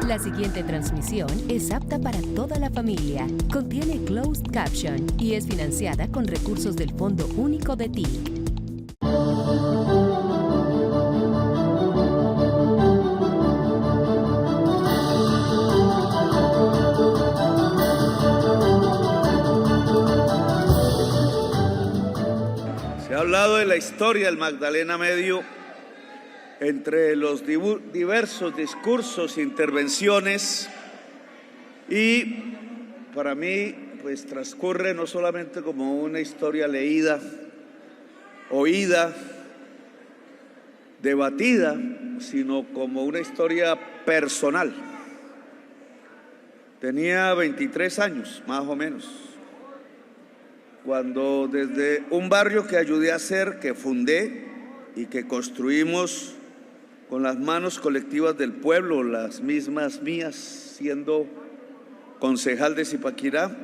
La siguiente transmisión es apta para toda la familia. Contiene closed caption y es financiada con recursos del Fondo Único de TIC. Se ha hablado de la historia del Magdalena Medio entre los diversos discursos e intervenciones, y para mí pues transcurre no solamente como una historia leída, oída, debatida, sino como una historia personal. Tenía 23 años, más o menos, cuando desde un barrio que ayudé a hacer, que fundé y que construimos con las manos colectivas del pueblo, las mismas mías, siendo concejal de Zipaquirá,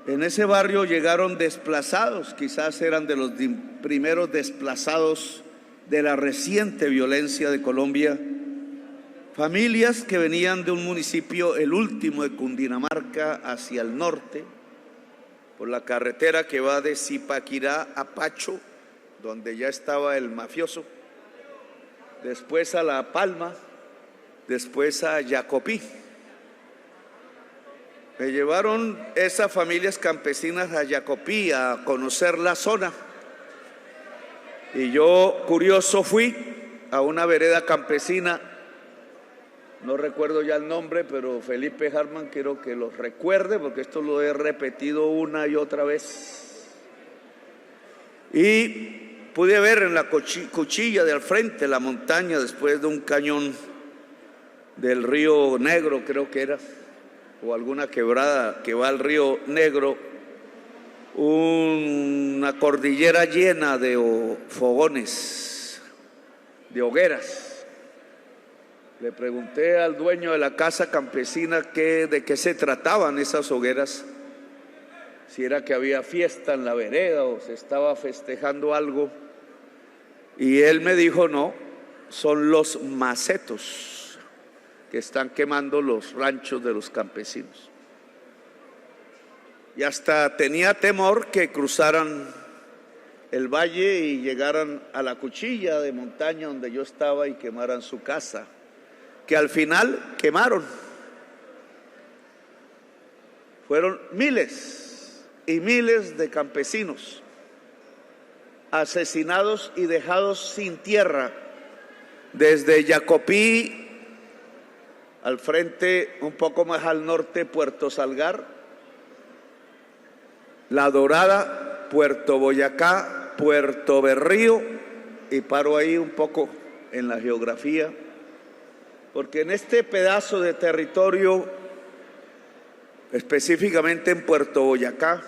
en ese barrio llegaron desplazados, quizás eran de los primeros desplazados de la reciente violencia de Colombia, familias que venían de un municipio, el último de Cundinamarca, hacia el norte, por la carretera que va de Zipaquirá a Pacho, donde ya estaba el mafioso, después a La Palma, después a Yacopí. Me llevaron esas familias campesinas a Yacopí a conocer la zona, y yo, curioso, fui a una vereda campesina, no recuerdo ya el nombre, pero Felipe Harman quiero que lo recuerde, porque esto lo he repetido una y otra vez. Y pude ver en la cuchilla de al frente, la montaña, después de un cañón del río Negro, creo que era, o alguna quebrada que va al río Negro, una cordillera llena de fogones, de hogueras. Le pregunté al dueño de la casa campesina de qué se trataban esas hogueras, si era que había fiesta en la vereda o se estaba festejando algo. Y él me dijo: no, son los macetos que están quemando los ranchos de los campesinos. Y hasta tenía temor que cruzaran el valle y llegaran a la cuchilla de montaña donde yo estaba y quemaran su casa, que al final quemaron. Fueron miles y miles de campesinos asesinados y dejados sin tierra, desde Yacopí, al frente, un poco más al norte, Puerto Salgar, La Dorada, Puerto Boyacá, Puerto Berrío, y paro ahí un poco en la geografía, porque en este pedazo de territorio, específicamente en Puerto Boyacá,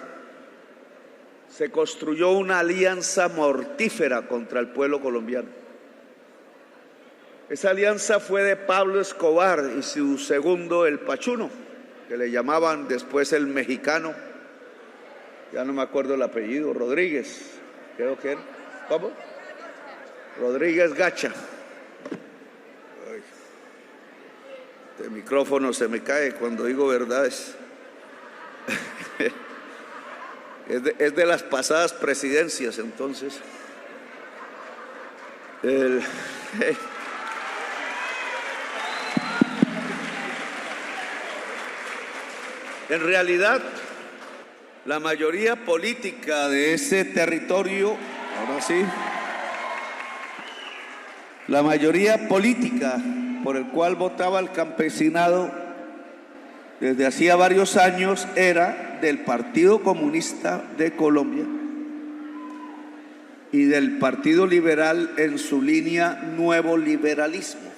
se construyó una alianza mortífera contra el pueblo colombiano. Esa alianza fue de Pablo Escobar y su segundo, el Pachuno, que le llamaban después el mexicano, ya no me acuerdo el apellido, Rodríguez, creo que era. ¿Cómo? Rodríguez Gacha. Ay, este micrófono se me cae cuando digo verdades. Es de las pasadas presidencias, entonces. En realidad, la mayoría política de ese territorio, ahora sí, la mayoría política por el cual votaba el campesinado desde hacía varios años era del Partido Comunista de Colombia y del Partido Liberal en su línea Nuevo Liberalismo.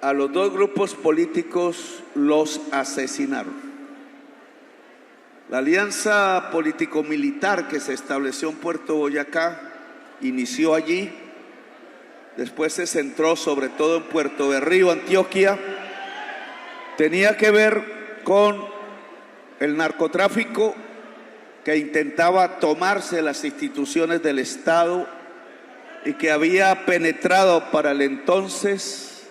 A los dos grupos políticos los asesinaron. La alianza político-militar que se estableció en Puerto Boyacá inició allí, después se centró sobre todo en Puerto Berrío, Antioquia. Tenía que ver con el narcotráfico que intentaba tomarse las instituciones del Estado y que había penetrado para el entonces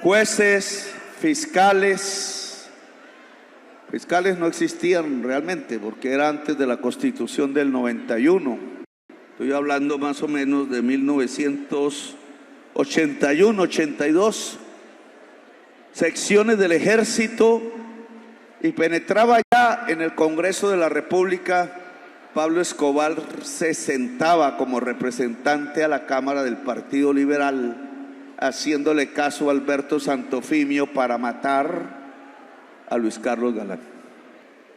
jueces, fiscales no existían realmente porque era antes de la Constitución del 91. Estoy hablando más o menos de 1981, 82. Secciones del ejército, y penetraba ya en el Congreso de la República. Pablo Escobar se sentaba como representante a la Cámara del Partido Liberal, haciéndole caso a Alberto Santofimio para matar a Luis Carlos Galán.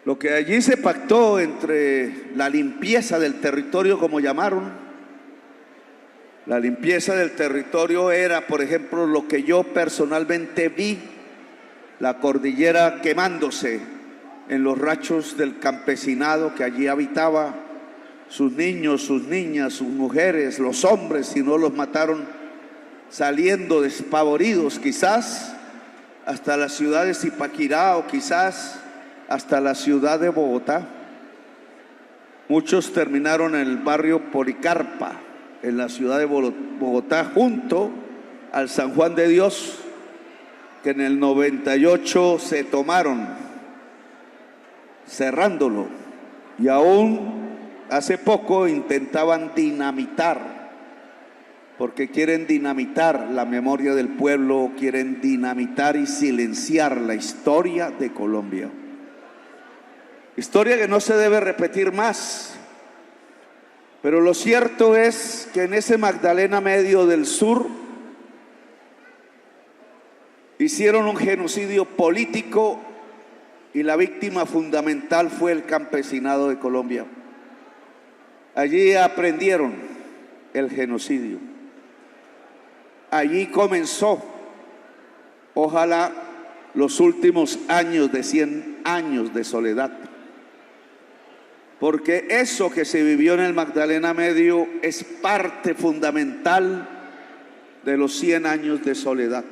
Lo que allí se pactó entre la limpieza del territorio, como llamaron, la limpieza del territorio era, por ejemplo, lo que yo personalmente vi, la cordillera quemándose en los rachos del campesinado que allí habitaba, sus niños, sus niñas, sus mujeres, los hombres, si no los mataron, saliendo despavoridos, quizás hasta la ciudad de Zipaquirá o quizás hasta la ciudad de Bogotá. Muchos terminaron en el barrio Policarpa, en la ciudad de Bogotá, junto al San Juan de Dios, que en el 98 se tomaron, cerrándolo, y aún hace poco intentaban dinamitar, porque quieren dinamitar la memoria del pueblo, quieren dinamitar y silenciar la historia de Colombia. Historia que no se debe repetir más. Pero lo cierto es que en ese Magdalena Medio del Sur hicieron un genocidio político y la víctima fundamental fue el campesinado de Colombia. Allí aprendieron el genocidio. Allí comenzó, ojalá, los últimos años de 100 años de soledad. Porque eso que se vivió en el Magdalena Medio es parte fundamental de los 100 años de soledad.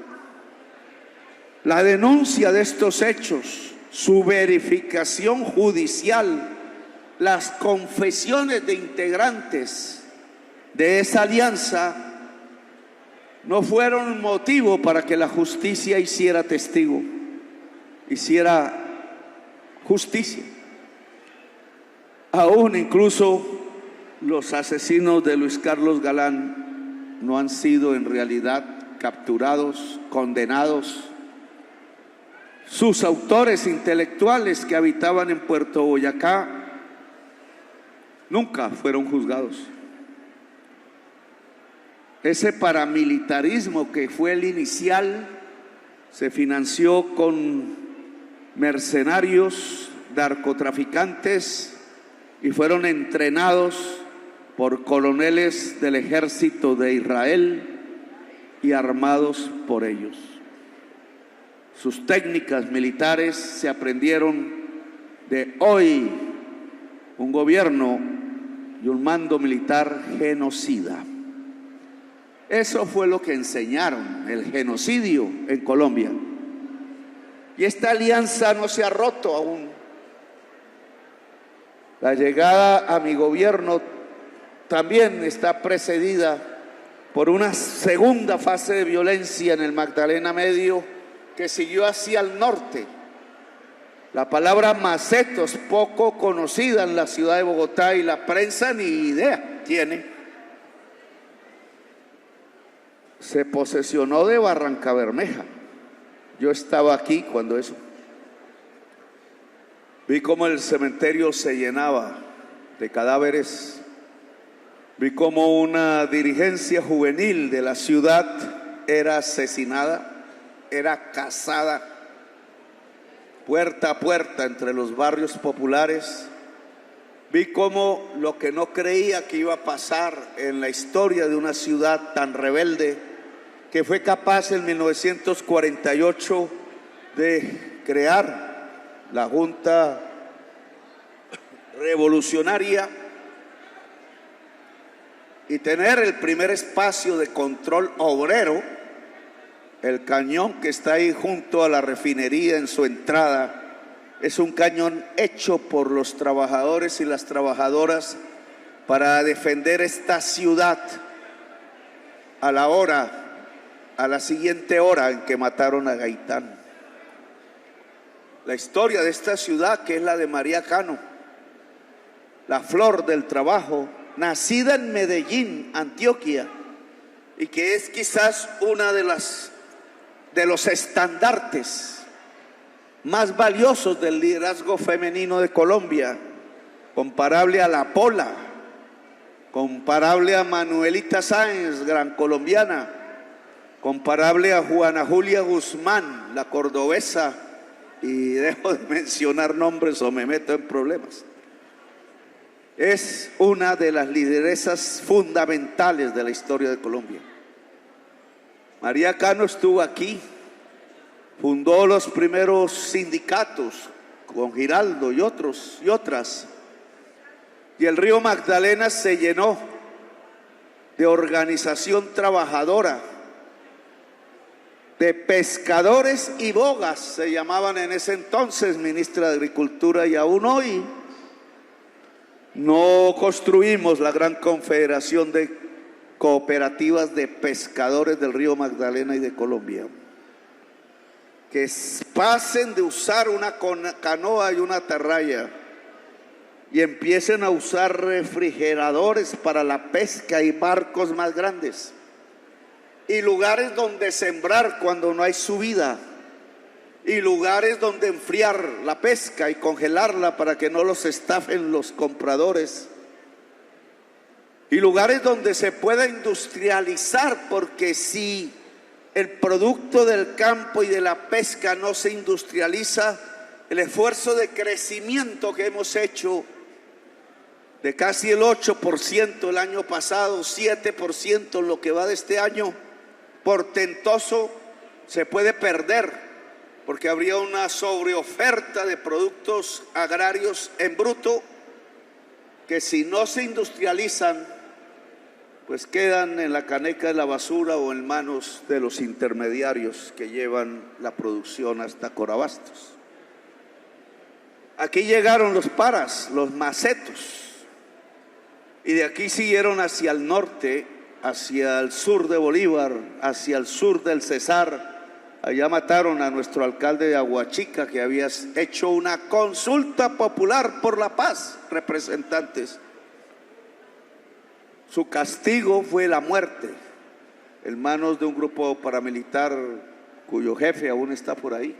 La denuncia de estos hechos, su verificación judicial, las confesiones de integrantes de esa alianza no fueron motivo para que la justicia hiciera testigo, hiciera justicia. Aún incluso los asesinos de Luis Carlos Galán no han sido en realidad capturados, condenados. Sus autores intelectuales que habitaban en Puerto Boyacá nunca fueron juzgados. Ese paramilitarismo que fue el inicial se financió con mercenarios, narcotraficantes, y fueron entrenados por coroneles del ejército de Israel y armados por ellos. Sus técnicas militares se aprendieron de hoy un gobierno y un mando militar genocida. Eso fue lo que enseñaron, el genocidio en Colombia. Y esta alianza no se ha roto aún. La llegada a mi gobierno también está precedida por una segunda fase de violencia en el Magdalena Medio que siguió hacia el norte. La palabra macetos, poco conocida en la ciudad de Bogotá, y la prensa ni idea tiene. Se posesionó de Barrancabermeja. Yo estaba aquí cuando eso. Vi cómo el cementerio se llenaba de cadáveres. Vi cómo una dirigencia juvenil de la ciudad era asesinada, era cazada puerta a puerta entre los barrios populares. Vi cómo lo que no creía que iba a pasar en la historia de una ciudad tan rebelde, que fue capaz en 1948 de crear la Junta Revolucionaria y tener el primer espacio de control obrero, el cañón que está ahí junto a la refinería en su entrada. Es un cañón hecho por los trabajadores y las trabajadoras para defender esta ciudad a la hora a la siguiente hora en que mataron a Gaitán. La historia de esta ciudad, que es la de María Cano, la flor del trabajo, nacida en Medellín, Antioquia, y que es quizás una de los estandartes más valiosos del liderazgo femenino de Colombia, comparable a la Pola, comparable a Manuelita Sáenz, gran colombiana, comparable a Juana Julia Guzmán, la cordobesa, y dejo de mencionar nombres o me meto en problemas. Es una de las lideresas fundamentales de la historia de Colombia. María Cano estuvo aquí, fundó los primeros sindicatos con Giraldo y otros y otras, y el río Magdalena se llenó de organización trabajadora, de pescadores y bogas, se llamaban en ese entonces, ministra de Agricultura, y aún hoy no construimos la gran confederación de cooperativas de pescadores del río Magdalena y de Colombia, que pasen de usar una canoa y una atarraya y empiecen a usar refrigeradores para la pesca y barcos más grandes, y lugares donde sembrar cuando no hay subida, y lugares donde enfriar la pesca y congelarla para que no los estafen los compradores, y lugares donde se pueda industrializar, porque si el producto del campo y de la pesca no se industrializa, el esfuerzo de crecimiento que hemos hecho de casi el 8% el año pasado, 7% en lo que va de este año, portentoso, se puede perder, porque habría una sobreoferta de productos agrarios en bruto que, si no se industrializan, pues quedan en la caneca de la basura o en manos de los intermediarios que llevan la producción hasta Corabastos. Aquí llegaron los paras, los macetos, y de aquí siguieron hacia el norte, hacia el sur de Bolívar, hacia el sur del Cesar. Allá mataron a nuestro alcalde de Aguachica, que había hecho una consulta popular por la paz, representantes. Su castigo fue la muerte en manos de un grupo paramilitar cuyo jefe aún está por ahí,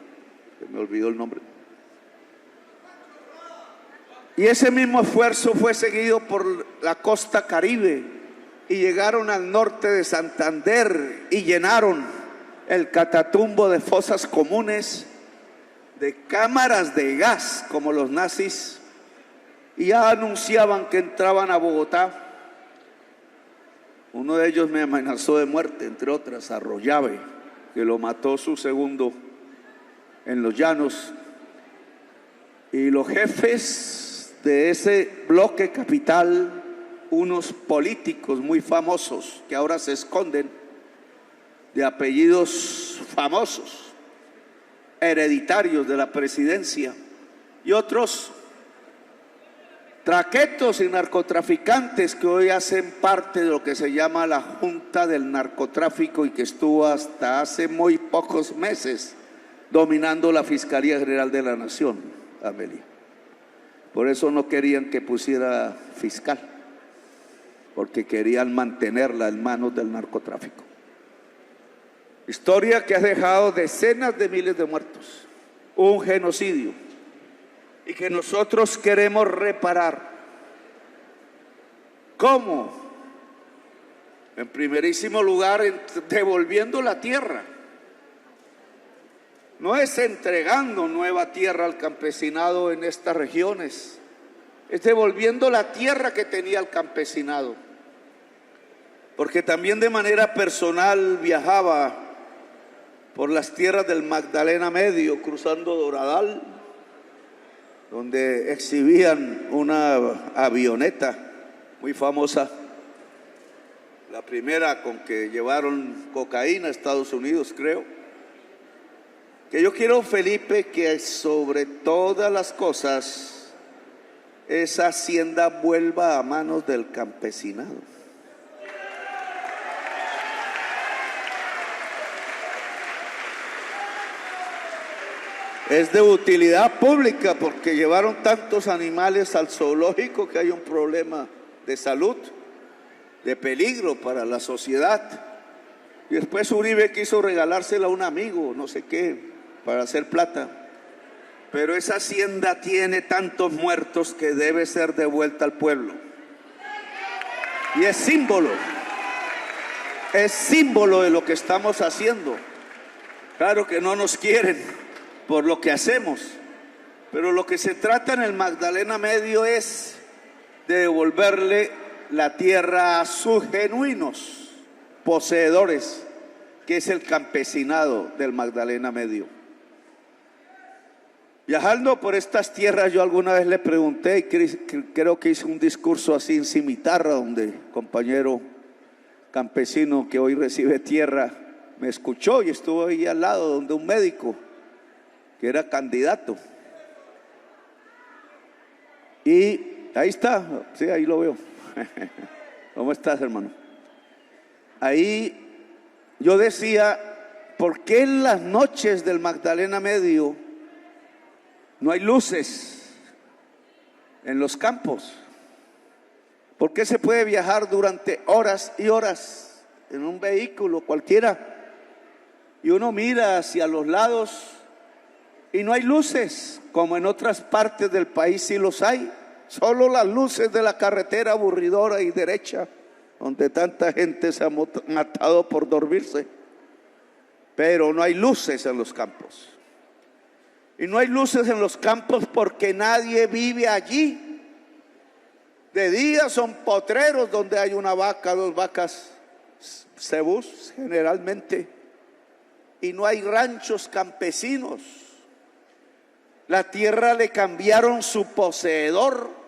que me olvidó el nombre. Y ese mismo esfuerzo fue seguido por la costa Caribe, y llegaron al norte de Santander y llenaron el Catatumbo de fosas comunes, de cámaras de gas como los nazis, y ya anunciaban que entraban a Bogotá. Uno de ellos me amenazó de muerte, entre otras, Arroyave, que lo mató su segundo en los llanos. Y los jefes de ese bloque capital, unos políticos muy famosos que ahora se esconden, de apellidos famosos, hereditarios de la presidencia, y otros traquetos y narcotraficantes que hoy hacen parte de lo que se llama la Junta del Narcotráfico, y que estuvo hasta hace muy pocos meses dominando la Fiscalía General de la Nación, Amelia. Por eso no querían que pusiera fiscal, porque querían mantenerla en manos del narcotráfico. Historia que ha dejado decenas de miles de muertos, un genocidio, y que nosotros queremos reparar. ¿Cómo? En primerísimo lugar, devolviendo la tierra. No es entregando nueva tierra al campesinado en estas regiones, es devolviendo la tierra que tenía el campesinado. Porque también de manera personal viajaba por las tierras del Magdalena Medio, cruzando Doradal, donde exhibían una avioneta muy famosa, la primera con que llevaron cocaína a Estados Unidos, creo. Que yo quiero, Felipe, que sobre todas las cosas esa hacienda vuelva a manos del campesinado. es de utilidad pública porque llevaron tantos animales al zoológico que hay un problema de salud, de peligro para la sociedad. Y después Uribe quiso regalársela a un amigo, no sé qué, para hacer plata. Pero esa hacienda tiene tantos muertos que debe ser devuelta al pueblo. Y es símbolo de lo que estamos haciendo. Claro que no nos quieren por lo que hacemos, pero lo que se trata en el Magdalena Medio es de devolverle la tierra a sus genuinos poseedores, que es el campesinado del Magdalena Medio. Viajando por estas tierras, yo alguna vez le pregunté, y creo que hice un discurso así en Cimitarra, donde compañero campesino que hoy recibe tierra me escuchó y estuvo ahí al lado donde un médico que era candidato. Y ahí está, sí, ahí lo veo. ¿Cómo estás, hermano? Ahí yo decía, ¿por qué en las noches del Magdalena Medio no hay luces en los campos? ¿Por qué se puede viajar durante horas y horas en un vehículo cualquiera y uno mira hacia los lados y no hay luces, como en otras partes del país sí los hay? Solo las luces de la carretera aburridora y derecha, donde tanta gente se ha matado por dormirse. Pero no hay luces en los campos. Y no hay luces en los campos porque nadie vive allí. De día son potreros donde hay una vaca, 2 vacas, cebús generalmente. Y no hay ranchos campesinos. La tierra le cambiaron su poseedor.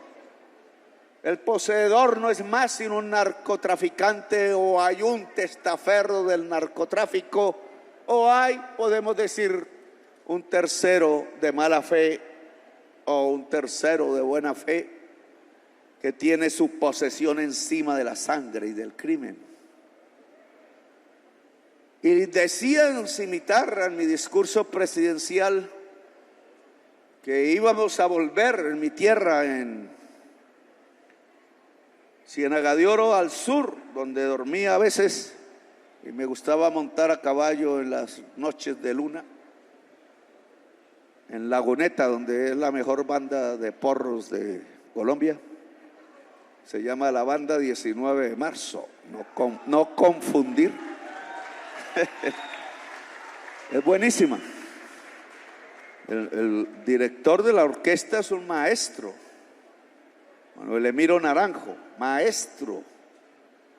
El poseedor no es más sino un narcotraficante, o hay un testaferro del narcotráfico, o hay, podemos decir, un tercero de mala fe o un tercero de buena fe que tiene su posesión encima de la sangre y del crimen. Y decía en Cimitarra, en mi discurso presidencial, que íbamos a volver en mi tierra, en Ciénaga de Oro, al sur, donde dormía a veces y me gustaba montar a caballo en las noches de luna, en Laguneta, donde es la mejor banda de porros de Colombia. Se llama la banda 19 de marzo, no confundir. Es buenísima. El director de la orquesta es un maestro, Manuel Emiro Naranjo, maestro.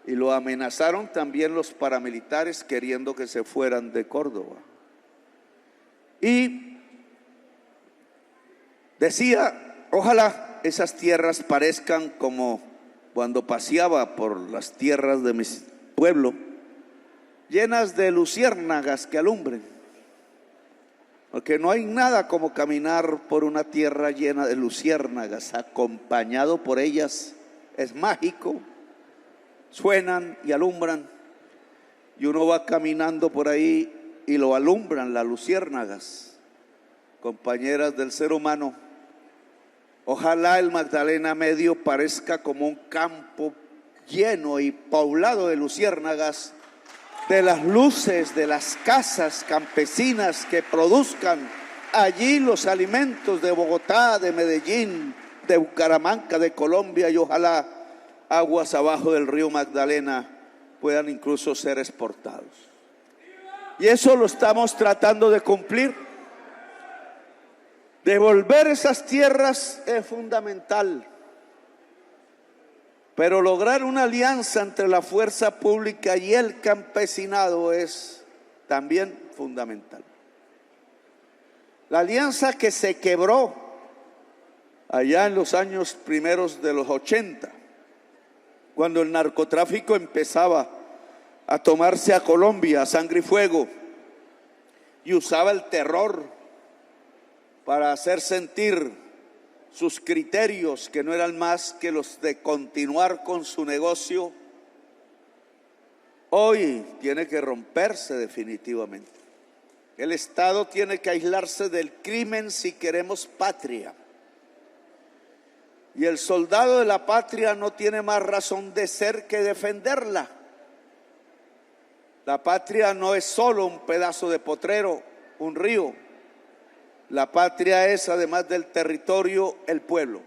Y lo amenazaron también los paramilitares queriendo que se fueran de Córdoba. Y decía, ojalá esas tierras parezcan como cuando paseaba por las tierras de mi pueblo, llenas de luciérnagas que alumbren. Porque no hay nada como caminar por una tierra llena de luciérnagas, acompañado por ellas. Es mágico, suenan y alumbran, y uno va caminando por ahí y lo alumbran las luciérnagas, compañeras del ser humano. Ojalá el Magdalena Medio parezca como un campo lleno y poblado de luciérnagas, de las luces de las casas campesinas que produzcan allí los alimentos de Bogotá, de Medellín, de Bucaramanga, de Colombia, y ojalá aguas abajo del río Magdalena puedan incluso ser exportados. Y eso lo estamos tratando de cumplir. Devolver esas tierras es fundamental, pero lograr una alianza entre la fuerza pública y el campesinado es también fundamental. La alianza que se quebró allá en los años primeros de los 80, cuando el narcotráfico empezaba a tomarse a Colombia a sangre y fuego y usaba el terror para hacer sentir sus criterios, que no eran más que los de continuar con su negocio, hoy tiene que romperse definitivamente. El Estado tiene que aislarse del crimen si queremos patria. Y el soldado de la patria no tiene más razón de ser que defenderla. La patria no es solo un pedazo de potrero, un río. La patria es, además del territorio, el pueblo.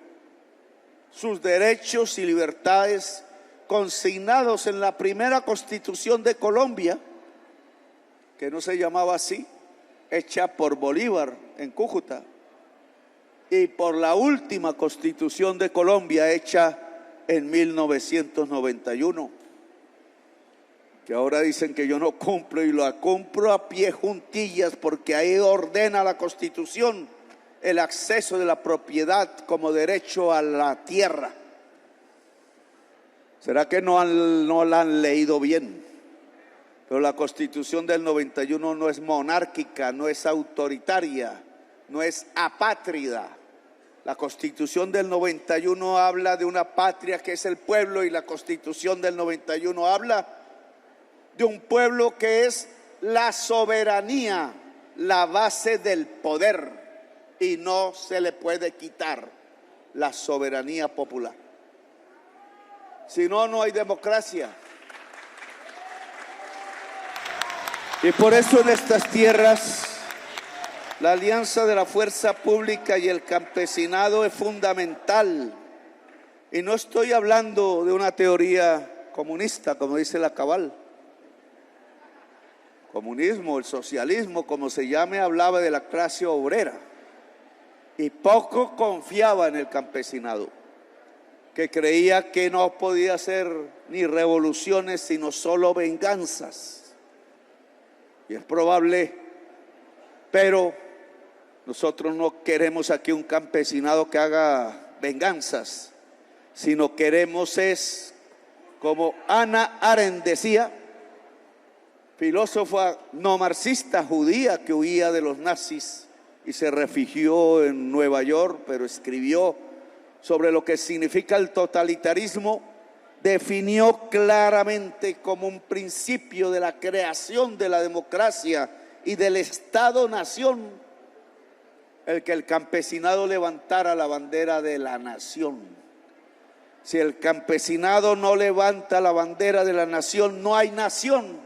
Sus derechos y libertades consignados en la primera Constitución de Colombia, que no se llamaba así, hecha por Bolívar en Cúcuta, y por la última Constitución de Colombia hecha en 1991, que ahora dicen que yo no cumplo, y la cumplo a pie juntillas, porque ahí ordena la Constitución el acceso de la propiedad como derecho a la tierra. ¿Será que no la han leído bien? Pero la Constitución del 91 no es monárquica, no es autoritaria, no es apátrida. La Constitución del 91 habla de una patria que es el pueblo, y la Constitución del 91 habla de un pueblo que es la soberanía, la base del poder, y no se le puede quitar la soberanía popular. Si no, no hay democracia. Y por eso en estas tierras la alianza de la fuerza pública y el campesinado es fundamental. Y no estoy hablando de una teoría comunista, como dice la Cabal. Comunismo, el socialismo, como se llame, hablaba de la clase obrera. Y poco confiaba en el campesinado, que creía que no podía hacer ni revoluciones, sino solo venganzas. Y es probable, pero nosotros no queremos aquí un campesinado que haga venganzas, sino queremos es, como Hannah Arendt decía, filósofa no marxista judía que huía de los nazis y se refugió en Nueva York, pero escribió sobre lo que significa el totalitarismo, definió claramente como un principio de la creación de la democracia y del Estado-nación el que el campesinado levantara la bandera de la nación. Si el campesinado no levanta la bandera de la nación, no hay nación.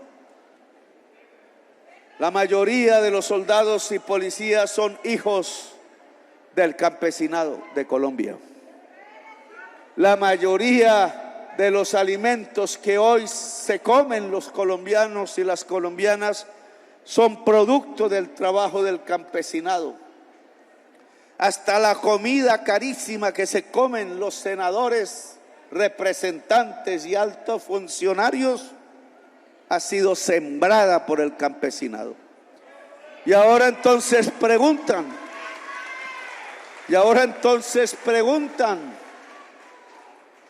La mayoría de los soldados y policías son hijos del campesinado de Colombia. La mayoría de los alimentos que hoy se comen los colombianos y las colombianas son producto del trabajo del campesinado. Hasta la comida carísima que se comen los senadores, representantes y altos funcionarios ha sido sembrada por el campesinado. Y ahora entonces preguntan,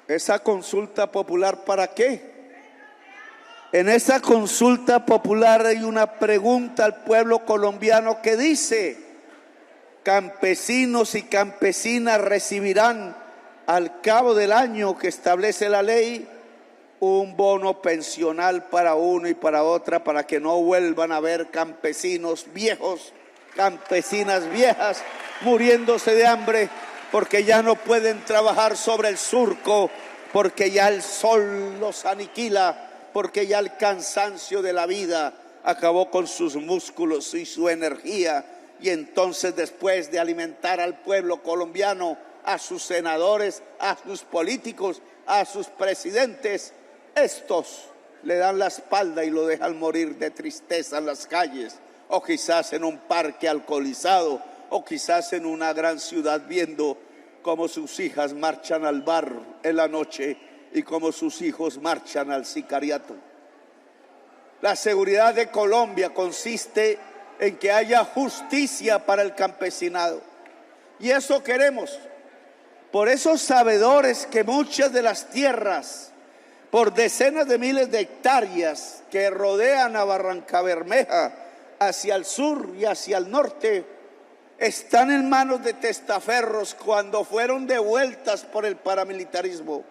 ¿esa consulta popular para qué? En esa consulta popular hay una pregunta al pueblo colombiano que dice: campesinos y campesinas recibirán al cabo del año que establece la ley un bono pensional para uno y para otra, para que no vuelvan a haber campesinos viejos, campesinas viejas muriéndose de hambre porque ya no pueden trabajar sobre el surco, porque ya el sol los aniquila, porque ya el cansancio de la vida acabó con sus músculos y su energía. Y entonces, después de alimentar al pueblo colombiano, a sus senadores, a sus políticos, a sus presidentes, estos le dan la espalda y lo dejan morir de tristeza en las calles, o quizás en un parque alcoholizado, o quizás en una gran ciudad viendo cómo sus hijas marchan al bar en la noche y cómo sus hijos marchan al sicariato. La seguridad de Colombia consiste en que haya justicia para el campesinado. Y eso queremos. Por esos sabedores que muchas de las tierras, por decenas de miles de hectáreas que rodean a Barrancabermeja hacia el sur y hacia el norte, están en manos de testaferros cuando fueron devueltas por el paramilitarismo.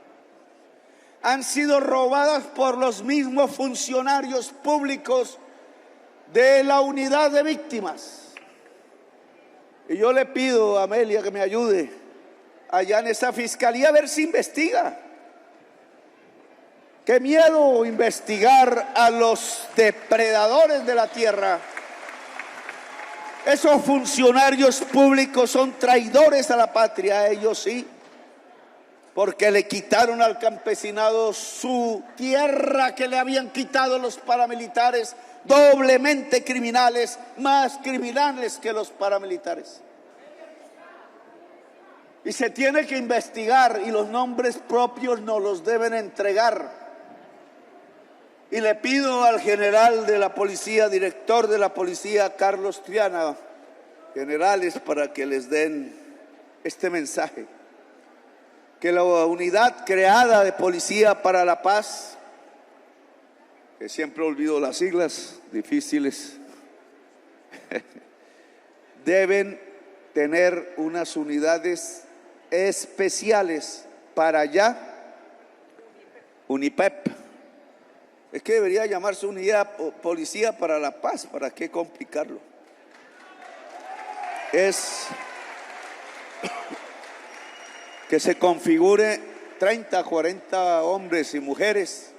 Han sido robadas por los mismos funcionarios públicos de la unidad de víctimas. Y yo le pido a Amelia que me ayude allá en esa fiscalía a ver si investiga. Qué miedo investigar a los depredadores de la tierra. Esos funcionarios públicos son traidores a la patria, ellos sí, porque le quitaron al campesinado su tierra que le habían quitado los paramilitares, doblemente criminales, más criminales que los paramilitares. Y se tiene que investigar y los nombres propios nos los deben entregar. Y le pido al general de la policía, director de la policía, Carlos Triana, generales, para que les den este mensaje. Que la unidad creada de Policía para la Paz, que siempre olvido las siglas difíciles, deben tener unas unidades especiales para allá, UNIPEP. Es que debería llamarse Unidad Policía para la Paz, ¿para qué complicarlo? Es que se configure 30, 40 hombres y mujeres,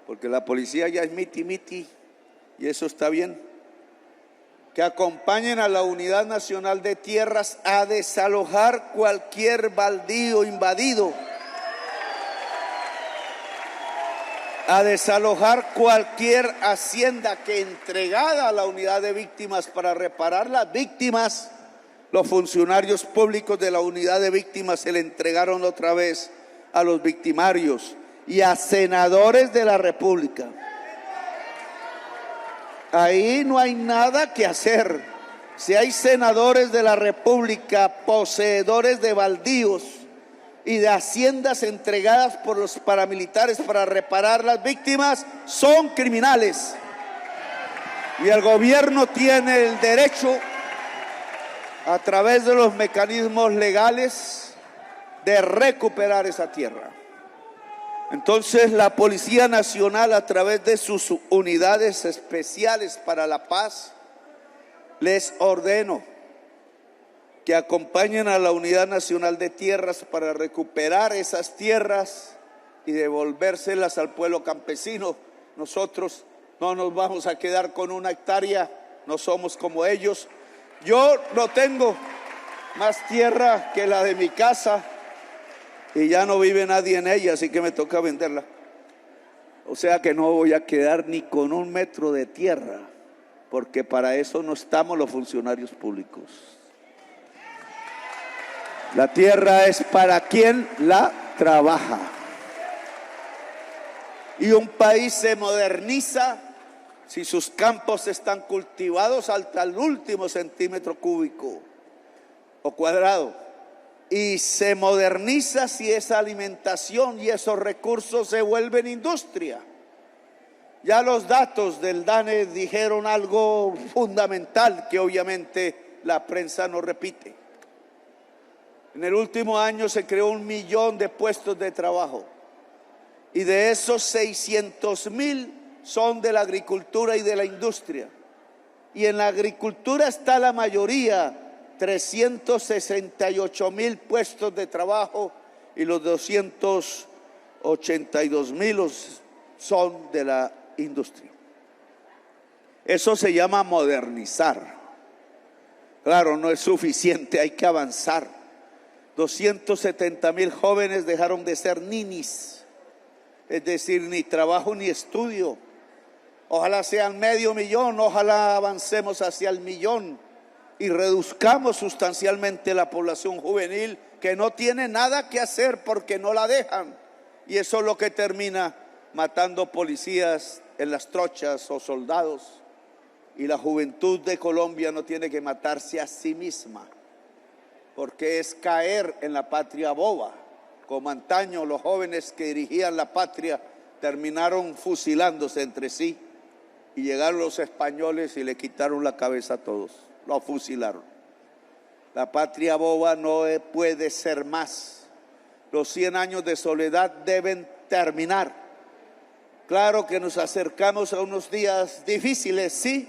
porque la policía ya es miti y eso está bien. Que acompañen a la Unidad Nacional de Tierras a desalojar cualquier baldío invadido, a desalojar cualquier hacienda que entregada a la unidad de víctimas para reparar las víctimas, los funcionarios públicos de la unidad de víctimas se le entregaron otra vez a los victimarios y a senadores de la República. Ahí no hay nada que hacer. Si hay senadores de la República poseedores de baldíos y de haciendas entregadas por los paramilitares para reparar las víctimas, son criminales. Y el gobierno tiene el derecho, a través de los mecanismos legales, de recuperar esa tierra. Entonces la Policía Nacional, a través de sus unidades especiales para la paz, les ordeno que acompañen a la Unidad Nacional de Tierras para recuperar esas tierras y devolvérselas al pueblo campesino. Nosotros no nos vamos a quedar con una hectárea, no somos como ellos. Yo no tengo más tierra que la de mi casa y ya no vive nadie en ella, así que me toca venderla. O sea que no voy a quedar ni con un metro de tierra, porque para eso no estamos los funcionarios públicos. La tierra es para quien la trabaja. Y un país se moderniza si sus campos están cultivados hasta el último centímetro cúbico o cuadrado. Y se moderniza si esa alimentación y esos recursos se vuelven industria. Ya los datos del DANE dijeron algo fundamental que obviamente la prensa no repite. En el último año se creó 1 millón de puestos de trabajo y de esos 600,000 son de la agricultura y de la industria. Y en la agricultura está la mayoría, 368,000 puestos de trabajo, y los 282,000 son de la industria. Eso se llama modernizar. Claro, no es suficiente, hay que avanzar. 270,000 jóvenes dejaron de ser ninis, es decir, ni trabajo ni estudio. Ojalá sean 500,000, ojalá avancemos hacia el 1,000,000 y reduzcamos sustancialmente la población juvenil que no tiene nada que hacer porque no la dejan. Y eso es lo que termina matando policías en las trochas o soldados. Y la juventud de Colombia no tiene que matarse a sí misma, porque es caer en la patria boba. Como antaño los jóvenes que dirigían la patria terminaron fusilándose entre sí y llegaron los españoles y le quitaron la cabeza a todos, lo fusilaron. La patria boba no puede ser más. Los 100 años de soledad deben terminar. Claro que nos acercamos a unos días difíciles, sí,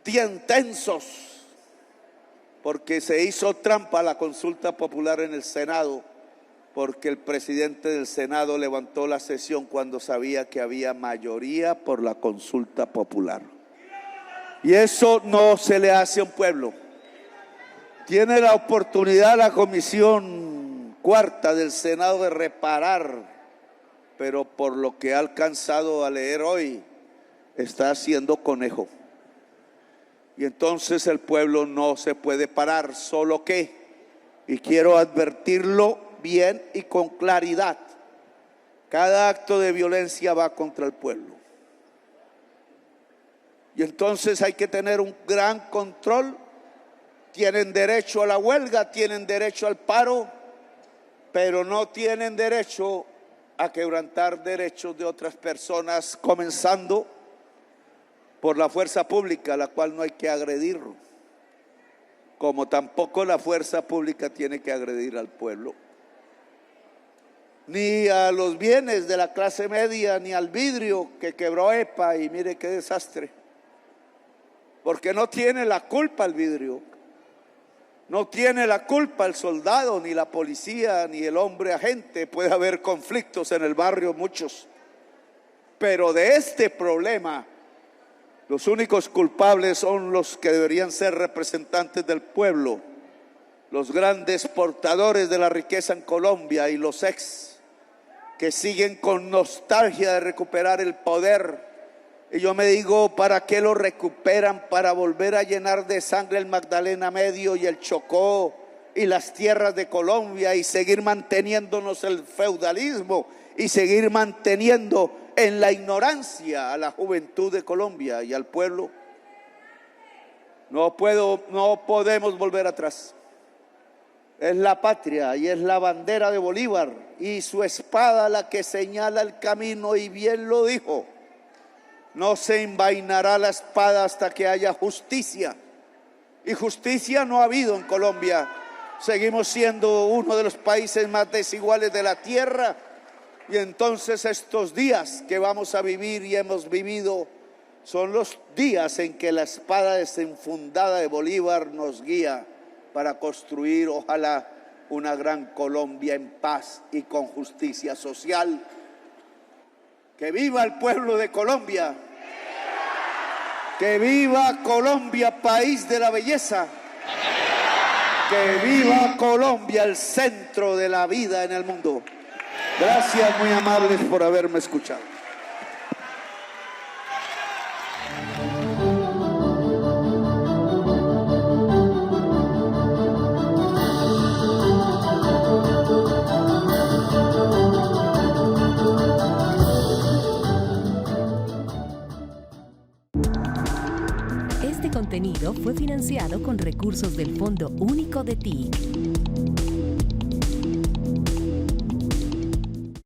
tensos, porque se hizo trampa la consulta popular en el Senado, porque el presidente del Senado levantó la sesión cuando sabía que había mayoría por la consulta popular. Y eso no se le hace a un pueblo. Tiene la oportunidad la Comisión Cuarta del Senado de reparar, pero por lo que ha alcanzado a leer hoy, está haciendo conejo. Y entonces el pueblo no se puede parar, solo que, y quiero advertirlo bien y con claridad, cada acto de violencia va contra el pueblo. Y entonces hay que tener un gran control. Tienen derecho a la huelga, tienen derecho al paro, pero no tienen derecho a quebrantar derechos de otras personas, comenzando por la fuerza pública, a la cual no hay que agredir, como tampoco la fuerza pública tiene que agredir al pueblo, ni a los bienes de la clase media, ni al vidrio que quebró EPA, y mire qué desastre, porque no tiene la culpa el vidrio, no tiene la culpa el soldado, ni la policía, ni el hombre agente. Puede haber conflictos en el barrio, muchos, pero de este problema los únicos culpables son los que deberían ser representantes del pueblo, los grandes portadores de la riqueza en Colombia y los ex que siguen con nostalgia de recuperar el poder. Y yo me digo, ¿para qué lo recuperan? Para volver a llenar de sangre el Magdalena Medio y el Chocó y las tierras de Colombia, y seguir manteniéndonos el feudalismo y seguir manteniendo en la ignorancia a la juventud de Colombia y al pueblo. No podemos volver atrás. Es la patria y es la bandera de Bolívar y su espada la que señala el camino, y bien lo dijo: no se envainará la espada hasta que haya justicia. Y justicia no ha habido en Colombia. Seguimos siendo uno de los países más desiguales de la tierra. Y entonces estos días que vamos a vivir y hemos vivido son los días en que la espada desenfundada de Bolívar nos guía para construir, ojalá, una gran Colombia en paz y con justicia social. ¡Que viva el pueblo de Colombia! ¡Que viva Colombia, país de la belleza! ¡Que viva Colombia, el centro de la vida en el mundo! Gracias, muy amables, por haberme escuchado. Este contenido fue financiado con recursos del Fondo Único de TIC.